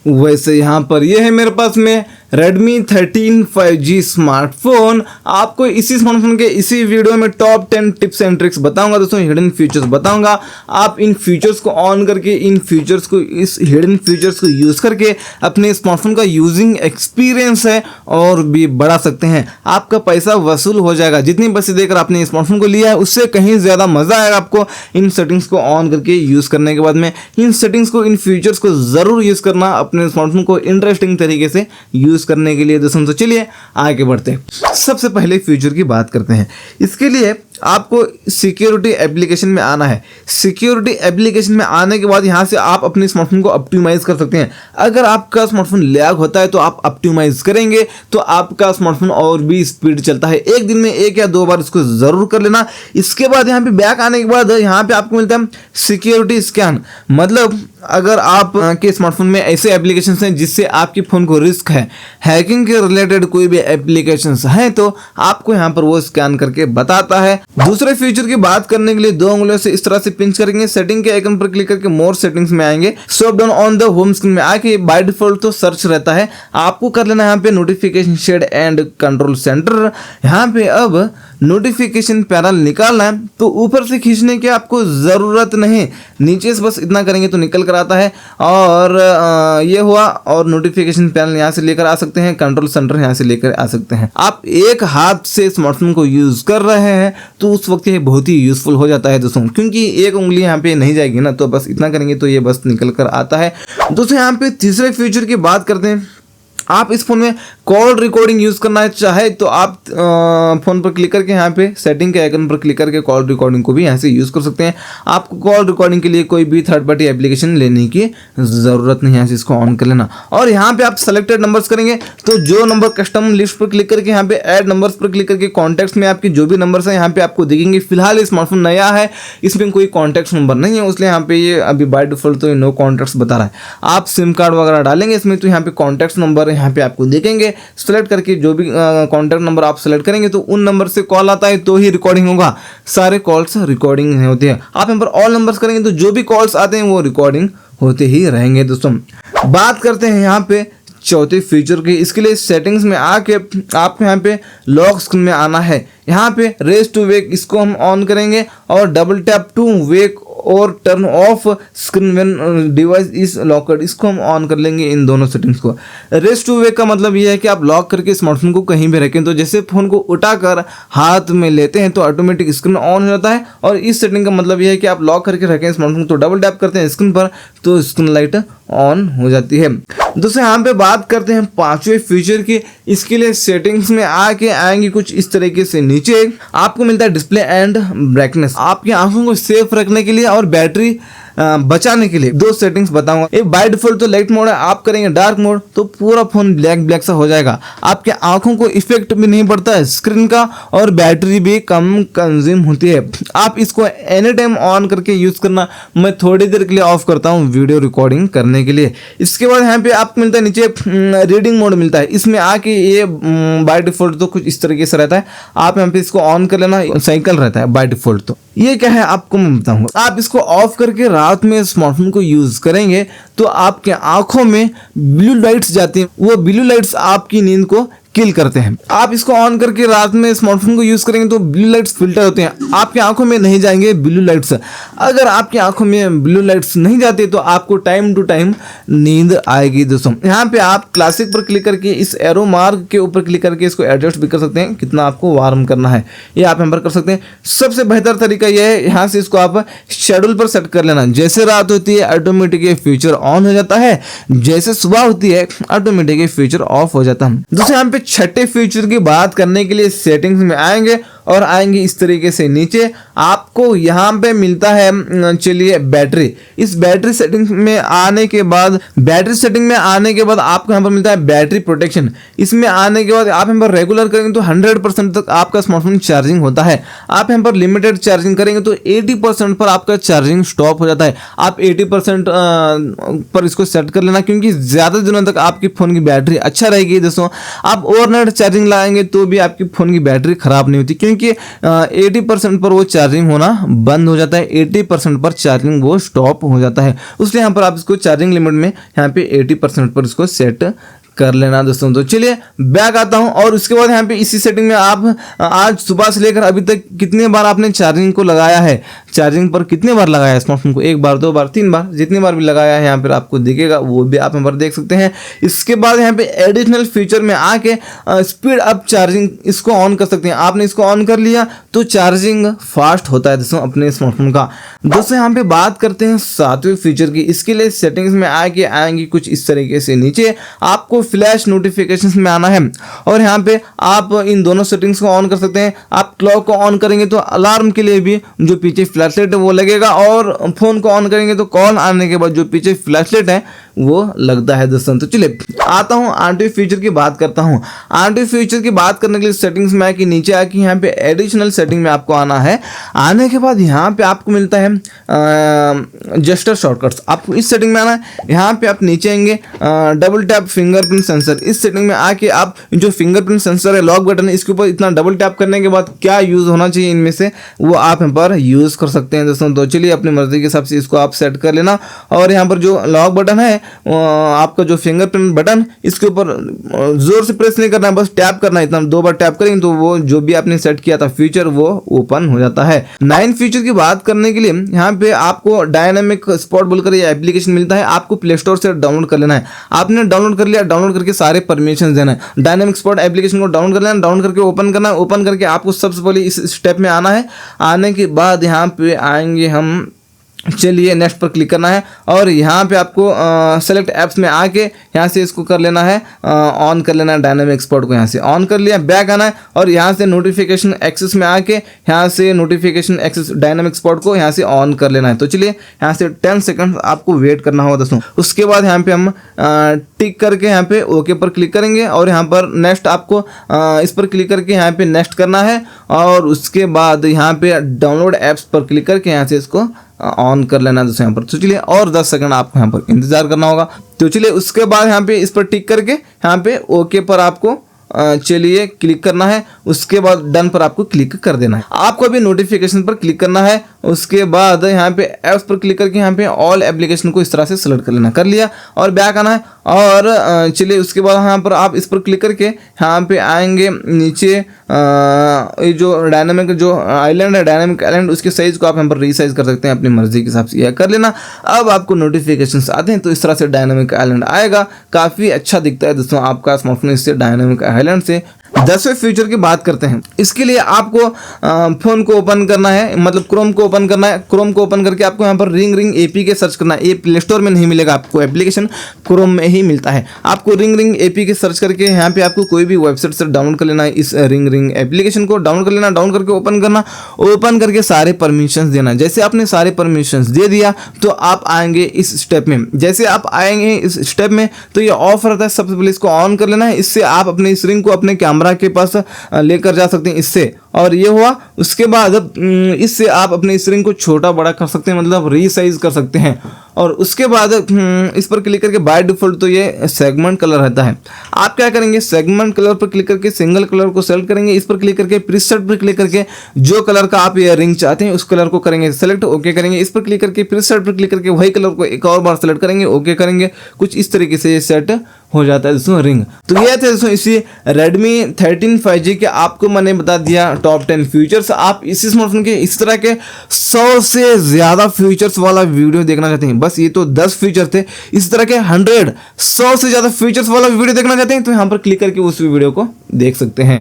वैसे यहाँ पर ये है मेरे पास में Redmi 13 5G स्मार्टफोन। आपको इसी स्मार्टफोन के इसी वीडियो में टॉप 10 टिप्स एंड ट्रिक्स बताऊंगा दोस्तों, हिडन फीचर्स बताऊंगा। आप इन फीचर्स को ऑन करके इस हिडन फीचर्स को यूज़ करके अपने स्मार्टफोन का यूजिंग एक्सपीरियंस है और भी बढ़ा सकते हैं। आपका पैसा वसूल हो जाएगा। जितनी पैसे देकर आपने स्मार्टफोन को लिया है उससे कहीं ज़्यादा मज़ा आएगा आपको इन सेटिंग्स को ऑन करके यूज़ करने के बाद में। इन सेटिंग्स को, इन फीचर्स को ज़रूर यूज़ करना अपने स्मार्टफोन को इंटरेस्टिंग तरीके से यूज़ करने के लिए दोस्तों। तो चलिए आगे बढ़ते हैं। सबसे पहले फीचर की बात करते हैं। इसके लिए आपको सिक्योरिटी एप्लीकेशन में आना है। सिक्योरिटी एप्लीकेशन में आने के बाद यहाँ से आप अपने स्मार्टफोन को ऑप्टिमाइज कर सकते हैं। अगर आपका स्मार्टफोन लैग होता है तो आप ऑप्टिमाइज करेंगे तो आपका स्मार्टफोन और भी स्पीड चलता है। एक दिन में 1 या 2 बार इसको ज़रूर कर लेना। इसके बाद यहाँ पे बैक आने के बाद यहाँ पे आपको मिलता है सिक्योरिटी स्कैन। मतलब अगर आप के स्मार्टफोन में ऐसे एप्लीकेशंस हैं जिससे आपके फ़ोन को रिस्क है, हैकिंग के रिलेटेड कोई भी एप्लीकेशंस हैं, तो आपको यहाँ पर वो स्कैन करके बताता है। दूसरे फीचर की बात करने के लिए 2 उंगलियों से इस तरह से पिंच करेंगे, सेटिंग के आइकन पर क्लिक करके मोर सेटिंग्स में आएंगे। Swipe down on the home screen में आके बाय डिफॉल्ट तो सर्च रहता है, आपको कर लेना यहाँ पे notification shade and control centre. यहाँ पे अब नोटिफिकेशन पैनल निकालना है तो ऊपर से खींचने की आपको ज़रूरत नहीं, नीचे से बस इतना करेंगे तो निकल कर आता है। और ये हुआ। और नोटिफिकेशन पैनल यहाँ से लेकर आ सकते हैं, कंट्रोल सेंटर यहाँ से लेकर आ सकते हैं। आप एक हाथ से स्मार्टफोन को यूज़ कर रहे हैं तो उस वक्त ये बहुत ही यूज़फुल हो जाता है दोस्तों, क्योंकि एक उंगली यहाँ पे नहीं जाएगी ना, तो बस इतना करेंगे तो ये बस निकल कर आता है। दोस्तों यहाँ पे तीसरे फीचर की बात करते हैं। आप इस फोन में कॉल रिकॉर्डिंग यूज़ करना चाहे तो आप फ़ोन पर क्लिक करके यहाँ पे सेटिंग के आइकन पर क्लिक करके कॉल रिकॉर्डिंग को भी यहाँ से यूज़ कर सकते हैं। आपको कॉल रिकॉर्डिंग के लिए कोई भी थर्ड पार्टी एप्लीकेशन लेने की ज़रूरत नहीं है, यहाँ से इसको ऑन कर लेना। और यहाँ पे आप सेलेक्टेड नंबर्स करेंगे तो जो नंबर कस्टम लिस्ट पर क्लिक करके यहाँ पे ऐड नंबर्स पर क्लिक करके कॉन्टैक्ट्स में आपके जो भी नंबर्स हैं यहाँ पे आपको दिखेंगे। फिलहाल स्मार्टफोन नया है, इसमें कोई कॉन्टैक्ट नंबर नहीं है, इसलिए यहाँ पे ये अभी बाय डिफॉल्ट तो नो कॉन्टैक्ट्स बता रहा है। आप सिम कार्ड वगैरह डालेंगे इसमें तो यहाँ पे कॉन्टैक्ट नंबर यहाँ पे आपको देखेंगे। सेलेक्ट करके जो भी कॉन्टैक्ट नंबर आप सेलेक्ट करेंगे तो उन नंबर से कॉल आता है तो ही रिकॉर्डिंग होगा। सारे कॉल्स रिकॉर्डिंग नहीं होते हैं। आप यहाँ पर ऑल नंबर्स करेंगे तो जो भी कॉल्स आते हैं वो रिकॉर्डिंग होते ही रहेंगे दोस्तों। बात करते हैं यहाँ पे चौथे फीचर की। इसके लिए सेटिंग्स में आके आपको यहाँ पे लॉक स्क्रीन में आना है। यहाँ पे रेस टू वेक इसको हम ऑन करेंगे और डबल टैप टू वेक और turn off screen when device is locked इसको हम ऑन कर लेंगे। इन दोनों सेटिंग्स को रेस टू वेक का मतलब ये है कि आप लॉक करके स्मार्टफोन को कहीं भी रखें तो जैसे फ़ोन को उठाकर हाथ में लेते हैं तो ऑटोमेटिक स्क्रीन ऑन हो जाता है। और इस सेटिंग का मतलब ये है कि आप लॉक करके रखें स्मार्टफोन तो डबल टैप करते हैं स्क्रीन पर तो स्क्रीन लाइट ऑन हो जाती है। दोस्तों यहाँ पे बात करते हैं 5वें फीचर की। इसके लिए सेटिंग्स में आके आएंगे कुछ इस तरीके से। नीचे आपको मिलता है डिस्प्ले एंड ब्राइटनेस। आपकी आंखों को सेफ रखने के लिए और बैटरी बचाने के लिए 2 सेटिंग्स बताऊंगा। एक बाय डिफॉल्ट तो लाइट मोड है, आप करेंगे डार्क मोड तो पूरा फोन ब्लैक सा हो जाएगा। आपके आंखों को इफेक्ट भी नहीं पड़ता है स्क्रीन का और बैटरी भी कम कंज्यूम होती है। आप इसको एनी टाइम ऑन करके यूज करना। मैं थोड़ी देर के लिए ऑफ करता हूँ वीडियो रिकॉर्डिंग करने के लिए। इसके बाद यहाँ पे आपको मिलता है नीचे रीडिंग मोड मिलता है। इसमें आके ये बाय डिफॉल्ट तो कुछ इस तरीके से रहता है। आप यहाँ पे इसको ऑन कर लेना, साइकिल रहता है बाय डिफॉल्ट। तो ये क्या है आपको मैं बताऊंगा। आप इसको ऑफ करके रात में स्मार्टफोन को यूज करेंगे तो आपके आंखों में ब्लू लाइट्स जाती हैं। वो ब्लू लाइट्स आपकी नींद को किल करते हैं। आप इसको ऑन करके रात में स्मार्टफोन को यूज करेंगे तो ब्लू लाइट्स फिल्टर होते हैं, आपकी आंखों में नहीं जाएंगे ब्लू लाइट्स। अगर आपकी आंखों में ब्लू लाइट्स नहीं जाते तो आपको टाइम टू टाइम नींद आएगी दोस्तों। यहाँ पे आप क्लासिक पर क्लिक करके इस एरो मार्क के ऊपर क्लिक करके इसको एडजस्ट भी कर सकते हैं, कितना आपको वार्म करना है ये आप यहाँ पर कर सकते हैं। सबसे बेहतर तरीका यह है यहाँ से इसको आप शेड्यूल पर सेट कर लेना। जैसे रात होती है ऑटोमेटिक ये फीचर ऑन हो जाता है, जैसे सुबह होती है ऑटोमेटिक ये फीचर ऑफ हो जाता है। दोस्तों यहाँ पे छठे फीचर की बात करने के लिए सेटिंग्स में आएंगे और आएंगे इस तरीके से। नीचे आपको यहाँ पे मिलता है चलिए बैटरी। इस बैटरी सेटिंग में आने के बाद आपको यहाँ पर मिलता है बैटरी प्रोटेक्शन। इसमें आने के बाद आप यहाँ पर रेगुलर करेंगे तो 100% तक आपका स्मार्टफोन चार्जिंग होता है। आप यहाँ पर लिमिटेड चार्जिंग करेंगे तो 80% पर आपका चार्जिंग स्टॉप हो जाता है। आप 80% पर इसको सेट कर लेना, क्योंकि ज़्यादा दिनों तक आपकी फ़ोन की बैटरी अच्छा रहेगी दोस्तों। आप ओवरनाइट चार्जिंग लाएंगे तो भी आपकी फ़ोन की बैटरी खराब नहीं होती, क्योंकि कि 80% पर वो चार्जिंग होना बंद हो जाता है, 80% पर चार्जिंग वो स्टॉप हो जाता है। इसलिए यहाँ पर आप इसको चार्जिंग लिमिट में यहाँ पे 80% पर इसको सेट कर लेना दोस्तों। तो चलिए बैक आता हूं और उसके बाद यहाँ पे इसी सेटिंग में आप आज सुबह से लेकर अभी तक कितने बार आपने चार्जिंग को लगाया है, चार्जिंग पर कितने बार लगाया है स्मार्टफोन को, 1 बार 2 बार 3 बार, जितनी बार भी लगाया है यहाँ पर आपको दिखेगा, वो भी आप यहाँ पर देख सकते हैं। इसके बाद यहाँ पे एडिशनल फीचर में आके स्पीड अप चार्जिंग इसको ऑन कर सकते हैं। आपने इसको ऑन कर लिया तो चार्जिंग फास्ट होता है दोस्तों अपने स्मार्टफोन का। दोस्तों यहाँ पे बात करते हैं 7वें फीचर की। इसके लिए सेटिंग्स में आके आएंगी कुछ इस तरीके से, नीचे आपको फ्लैश नोटिफिकेशंस में आना है और यहाँ पे आप इन दोनों सेटिंग्स को ऑन कर सकते हैं। आप क्लॉक को ऑन करेंगे तो अलार्म के लिए भी जो पीछे फ्लैशलाइट है वो लगेगा, और फोन को ऑन करेंगे तो कॉल आने के बाद जो पीछे फ्लैशलाइट है वो लगता है दोस्तों। तो चलिए आता हूँ आरटीओ फीचर की बात करता हूँ। आरटीओ फीचर की बात करने के लिए सेटिंग्स में आके नीचे आके यहाँ पे एडिशनल सेटिंग में आपको आना है। आने के बाद यहाँ पे आपको मिलता है जेस्चर शॉर्टकट्स, आपको इस सेटिंग में आना है। यहाँ पे आप नीचे आएंगे डबल टैप फिंगरप्रिंट सेंसर, इस सेटिंग में आके आप जो फिंगरप्रिंट सेंसर है, लॉक बटन है, इसके ऊपर इतना डबल टैप करने के बाद क्या यूज होना चाहिए इनमें से वो आप यहाँ पर यूज कर सकते हैं दोस्तों। तो चलिए अपनी मर्जी के हिसाब से इसको आप सेट कर लेना। और यहाँ पर जो लॉक बटन है आपका जो फिंगरप्रिंट बटन, इसके ऊपर जोर से प्रेस नहीं करना है, बस टैप करना है। इतना 2 बार टैप करेंगे तो वो जो भी आपने सेट किया था फीचर वो ओपन हो जाता है। 9 फीचर की बात करने के लिए यहाँ पे आपको डायनामिक स्पॉट बोलकर ये एप्लीकेशन मिलता है, आपको प्ले स्टोर से डाउनलोड कर लेना है। आपने डाउनलोड कर लिया, डाउनलोड करके सारे परमिशन देना है। डायनामिक स्पॉट एप्लीकेशन को डाउनलोड कर लेना, डाउनलोड करके ओपन करना है। ओपन करके आपको सबसे पहले इस स्टेप में आना है। आने के बाद यहाँ पे आएंगे हम, चलिए नेक्स्ट पर क्लिक करना है और यहाँ पे आपको सेलेक्ट ऐप्स में आके यहाँ से इसको कर लेना है, ऑन कर लेना है डायनामिक स्पॉट को। यहाँ से ऑन कर लिया, बैक आना है और यहाँ से नोटिफिकेशन एक्सेस में आके यहाँ से नोटिफिकेशन एक्सेस डायनामिक स्पॉट को यहाँ से ऑन कर लेना है। तो चलिए यहाँ से 10 सेकंड आपको वेट करना होगा दोस्तों। उसके बाद यहाँ पे हम टिक करके यहाँ पे ओके पर क्लिक करेंगे और यहाँ पर नेक्स्ट आपको इस पर क्लिक करके यहाँ पे नेक्स्ट करना है और उसके बाद यहाँ पे डाउनलोड ऐप्स पर क्लिक करके यहाँ से इसको ऑन कर लेना है दोस्तों यहाँ पर। तो चलिए और 10 सेकंड आपको यहाँ पर इंतजार करना होगा। तो चलिए उसके बाद यहाँ पे इस पर टिक करके यहाँ पे ओके पर आपको चलिए क्लिक करना है। उसके बाद डन पर आपको क्लिक कर देना है। आपको अभी नोटिफिकेशन पर क्लिक करना है। उसके बाद यहाँ पे ऐप्स पर क्लिक करके यहाँ पे ऑल एप्लीकेशन को इस तरह से सेलेक्ट कर लेना, कर लिया और बैक आना है। और चलिए उसके बाद यहाँ पर आप इस पर क्लिक करके यहाँ पे आएंगे नीचे, ये जो डायनामिक जो आइलैंड है, डायनामिक आइलैंड, उसके साइज को आप यहाँ पर रीसाइज कर सकते हैं अपनी मर्जी के हिसाब से, यह कर लेना। अब आपको नोटिफिकेशन आते हैं तो इस तरह से डायनामिक आइलैंड आएगा, काफ़ी अच्छा दिखता है दोस्तों आपका स्मार्टफोन इससे डायनामिक आइलैंड से। 10वें फीचर की बात करते हैं। इसके लिए आपको फोन को ओपन करना है, मतलब क्रोम को ओपन करना है। क्रोम को ओपन करके आपको यहाँ पर रिंग APK सर्च करना है। ये प्ले स्टोर में नहीं मिलेगा आपको, एप्लीकेशन क्रोम में ही मिलता है। आपको रिंग APK सर्च करके यहाँ पे आपको कोई भी वेबसाइट से डाउनलोड कर लेना है। इस रिंग एप्लीकेशन को डाउनलोड कर लेना, डाउन करके ओपन करना, ओपन करके सारे परमिशंस देना। जैसे आपने सारे परमिशंस दे दिया तो आप आएंगे इस स्टेप में। जैसे आप आएंगे इस स्टेप में तो ये ऑफ रहता है, सबसे पहले इसको ऑन कर लेना है। इससे आप अपने इस रिंग को अपने कैमरा के पास लेकर जा सकते हैं इससे, और ये हुआ। उसके बाद इससे आप अपने स्क्रीन को छोटा बड़ा कर सकते हैं, मतलब रीसाइज कर सकते हैं। और उसके बाद इस पर क्लिक करके बाय डिफॉल्ट तो ये सेगमेंट कलर रहता है। आप क्या करेंगे, सेगमेंट कलर पर क्लिक करके सिंगल कलर को सेलेक्ट करेंगे। इस पर क्लिक करके प्रीसेट पर क्लिक करके जो कलर का आप ये रिंग चाहते हैं उस कलर को करेंगे सेलेक्ट, ओके करेंगे। इस पर क्लिक करके प्रीसेट पर क्लिक करके वही कलर को एक और बार सेलेक्ट करेंगे, ओके करेंगे। कुछ इस तरीके से ये सेट हो जाता है दोस्तों रिंग। तो ये थे दोस्तों इसी Redmi 13 5G के आपको मैंने बता दिया टॉप 10 फीचर्स। आप इसी स्मार्टफोन के इस तरह के 100 से ज़्यादा फीचर्स वाला वीडियो देखना चाहते हैं, बस ये तो 10 फीचर थे। इस तरह के 100 से ज़्यादा फीचर्स वाला वीडियो देखना चाहते हैं तो यहाँ पर क्लिक करके उस वीडियो को देख सकते हैं।